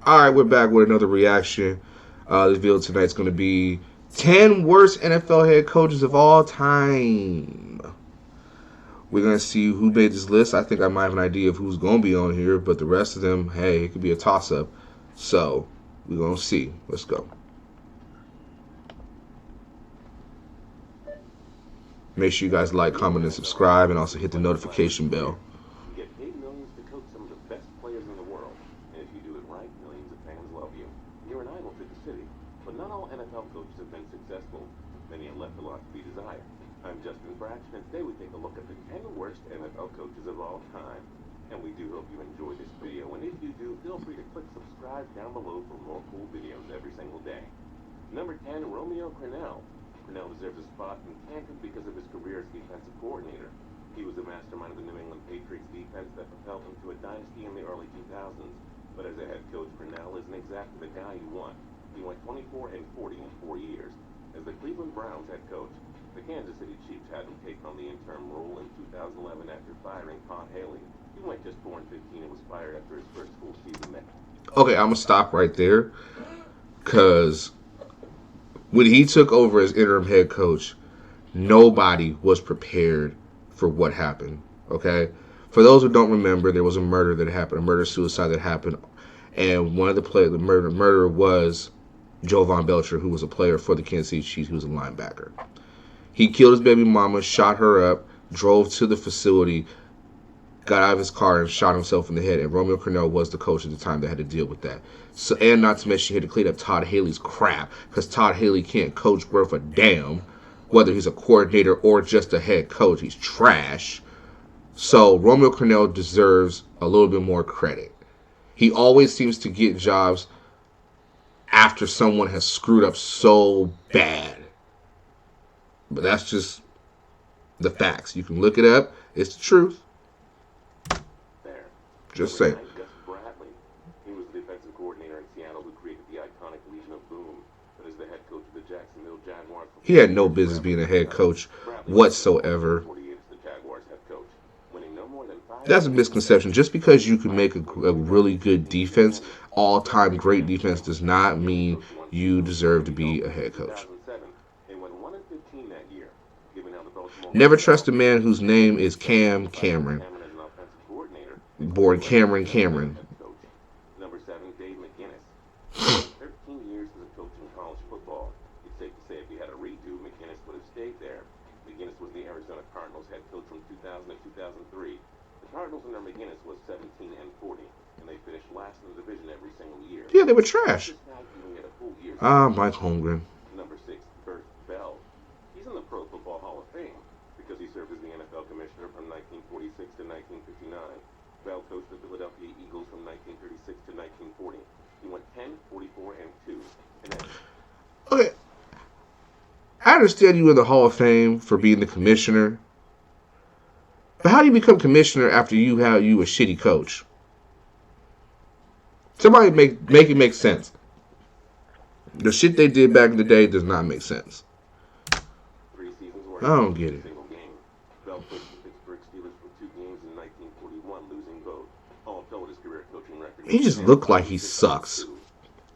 All right, we're back with another reaction. This video tonight's going to be 10 worst NFL head coaches of all time. We're going to see who made this list. I think I might have an idea of who's going to be on here, but the rest of them, hey, it could be a toss-up. So, we're going to see. Let's go. Make sure you guys like, comment, and subscribe, and also hit the notification bell. I'm Justin Braxton, and today we take a look at the 10 worst NFL coaches of all time. And we do hope you enjoy this video, and if you do, feel free to click subscribe down below for more cool videos every single day. Number 10, Romeo Crennel. Crennel deserves a spot in Canton because of his career as defensive coordinator. He was the mastermind of the New England Patriots defense that propelled him to a dynasty in the early 2000s. But as a head coach, Crennel isn't exactly the guy you want. He went 24-40 in 4 years. As the Cleveland Browns head coach, the Kansas City Chiefs had him take on the interim role in 2011 after firing Todd Haley. He went just 4-15 and was fired after his first full season there. Okay, I'm going to stop right there because when he took over as interim head coach, nobody was prepared for what happened, okay? For those who don't remember, there was a murder that happened, a murder-suicide that happened, and one of the murderer was Jovan Belcher, who was a player for the Kansas City Chiefs, who was a linebacker. He killed his baby mama, shot her up, drove to the facility, got out of his car, and shot himself in the head. And Romeo Crennel was the coach at the time that had to deal with that. So, and not to mention, he had to clean up Todd Haley's crap, because Todd Haley can't coach worth a damn, whether he's a coordinator or just a head coach. He's trash. So Romeo Crennel deserves a little bit more credit. He always seems to get jobs after someone has screwed up so bad. But that's just the facts. You can look it up. It's the truth. There. Just saying. Bradley. He was the defensive coordinator in Seattle who created the iconic Legion of Boom. But as the head coach of the Jacksonville Jaguars, he had no business being a head coach whatsoever. That's a misconception. Just because you can make a really good defense, all-time great defense, does not mean you deserve to be a head coach. Never trust a man whose name is Cam Cameron. Born Cameron. Number 7, Dave McGinnis. 13 years as a coach in college football. It's safe to say if he had a redo, McGinnis would have stayed there. McGinnis was the Arizona Cardinals head coach from 2000 to 2003. The Cardinals under McGinnis was 17-40, and they finished last in the division every single year. Yeah, they were trash. Mike Holmgren. Number 6, Bert Bell. He's in the Pro Football Hall of Fame because he served as the NFL commissioner from 1946 to 1959. Bell coached the Philadelphia Eagles from 1936 to 1940. He went 10-44-2. Okay, I understand you in the Hall of Fame for being the commissioner, but how do you become commissioner after you a shitty coach? Somebody make it make sense. The shit they did back in the day does not make sense. I don't get it. Bell coached the Pittsburgh Steelers for 2 games in 1941, losing both. All told, his career coaching record. He just looked like he sucks.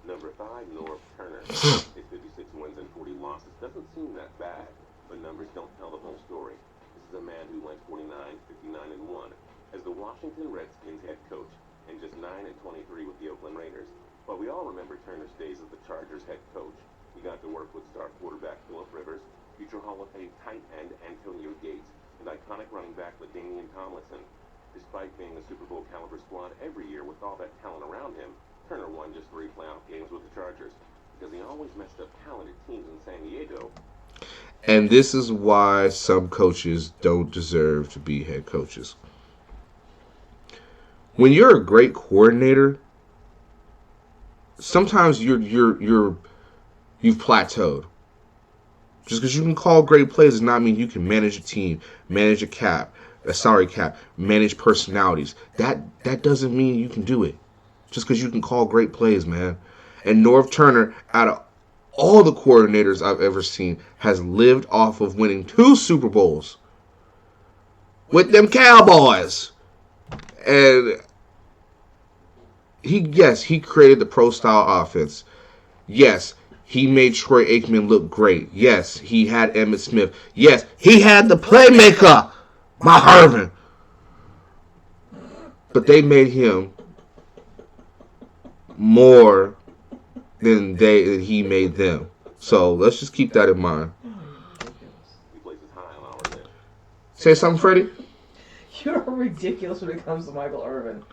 Number 5, Norv Turner. His 56 wins and 40 losses doesn't seem that bad, but numbers don't tell the whole story. This is a man who went 49-59-1 as the Washington Redskins head coach, and just 9-23 with the Oakland Raiders. But we all remember Turner's days as the Chargers head coach. He got to work with star quarterback Phillip Rivers, future Hall of Fame tight end Antonio Gates, and iconic running back LaDainian Tomlinson. Despite being a Super Bowl caliber squad every year with all that talent around him, Turner won just 3 playoff games with the Chargers because he always messed up talented teams in San Diego. And this is why some coaches don't deserve to be head coaches. When you're a great coordinator, sometimes you've plateaued. Just because you can call great plays does not mean you can manage a team, manage a salary cap, manage personalities. That doesn't mean you can do it. Just because you can call great plays, man. And Norv Turner, out of all the coordinators I've ever seen, has lived off of winning 2 Super Bowls with them Cowboys. And he created the pro style offense. Yes, he made Troy Aikman look great. Yes, he had Emmitt Smith. Yes, he had the playmaker, my Herman. But they made him more than he made them. So let's just keep that in mind. Say something, Freddie. You're ridiculous when it comes to Michael Irvin.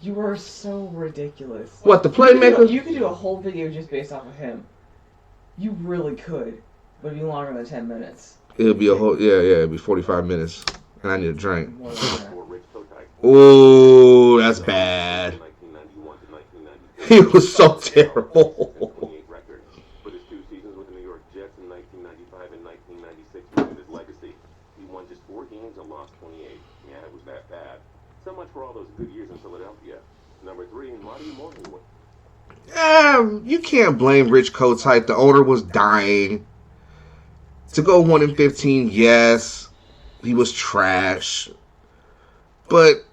You are so ridiculous. What, the playmaker? You could do a whole video just based off of him. You really could. But it'd be longer than 10 minutes. It'll be it'd be 45 minutes. And I need a drink. More than that. Oh, that's bad. He was so terrible. But his 2 seasons with the New York Jets in 1995 and 1996 made his legacy. He won just 4 games and lost 28. Yeah, it was that bad. So much for all those good years in Philadelphia. Number 3, Marty Morganwood. You can't blame Rich Kotite. The owner was dying. To go 1-15, yes, he was trash. But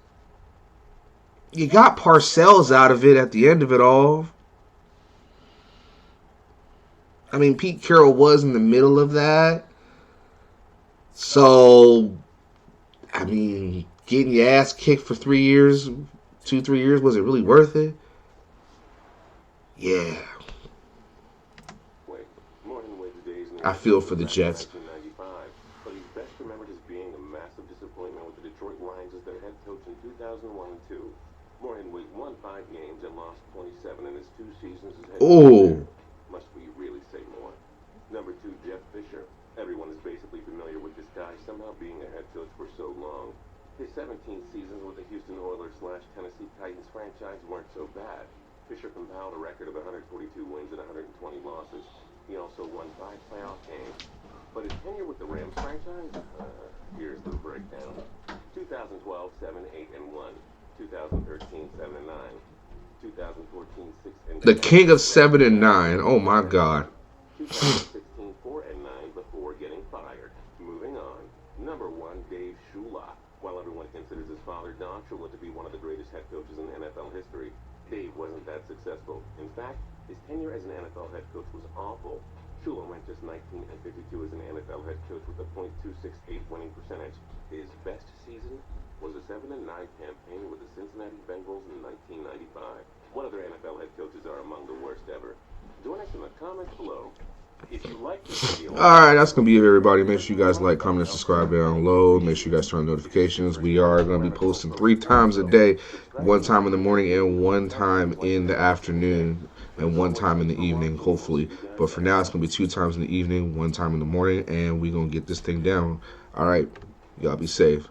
you got Parcells out of it at the end of it all. I mean, Pete Carroll was in the middle of that. So, I mean, getting your ass kicked for 3 years, 2-3 years, was it really worth it? Yeah. I feel for the Jets. But he's best remembered as being a massive disappointment with the Detroit Lions as their head coach in 2001 and 2. Morganwood won 5 games and lost 27 in his 2 seasons as head coach. Must we really say more? Number 2, Jeff Fisher. Everyone is basically familiar with this guy somehow being a head coach for so long. His 17 seasons with the Houston Oilers/Tennessee Titans franchise weren't so bad. Fisher compiled a record of 142 wins and 120 losses. He also won 5 playoff games. But his tenure with the Rams franchise? Here's the breakdown. 2012, 7-8-1. 2013, 7-9. 2014, 6-9. The king of 7-9. Oh my God. 2016, 4-9 before getting fired. Moving on. Number 1, Dave Shula. While everyone considers his father, Don Shula, to be one of the greatest head coaches in NFL history, Dave wasn't that successful. In fact, his tenure as an NFL head coach was awful. Shula went just 19-52 as an NFL head coach with a .268 winning percentage. His best season was a 7-9 campaign with the Cincinnati Bengals in 1995. What other NFL head coaches are among the worst ever? Join us in the comments below. If you like this video, alright, that's going to be it, everybody. Make sure you guys like, comment, and subscribe down low. Make sure you guys turn on notifications. We are going to be posting 3 times a day. 1 time in the morning and 1 time in the afternoon. And 1 time in the evening, hopefully. But for now, it's going to be 2 times in the evening, 1 time in the morning. And we're going to get this thing down. Alright, y'all be safe.